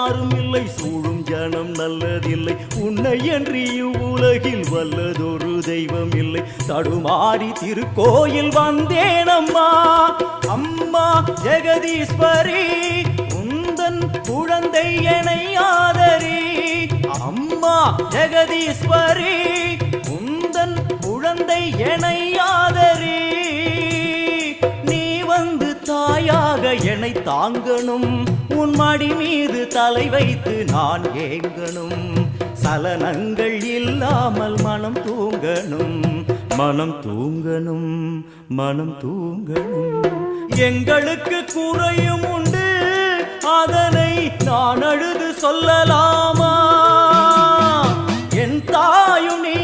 யாரும் இல்லை, சூழும் ஜனம் நல்லதில்லை, உன்னை என்று இவ்வுலகில் வல்லதொரு தெய்வம் இல்லை. தடுமாறி திருக்கோயில் வந்தேன் அம்மா, அம்மா ஜெகதீஸ்வரி, உந்தன் குழந்தை என்னை ஆதரி. அம்மா ஜெகதீஸ்வரி, உந்தன் குழந்தை என்னை ஆதரி. நீ வந்து தாயாக என்னை தாங்கணும், உன் மடி மீது தலை வைத்து நான் ஏங்கணும். சலனங்கள் இல்லாமல் மனம் தூங்கணும், மனம் தூங்கணும், மனம் தூங்கணும். எங்களுக்கு குறையும் உண்டு, அதனை நான் அழுது சொல்லலாமா? என் தாயும் நீ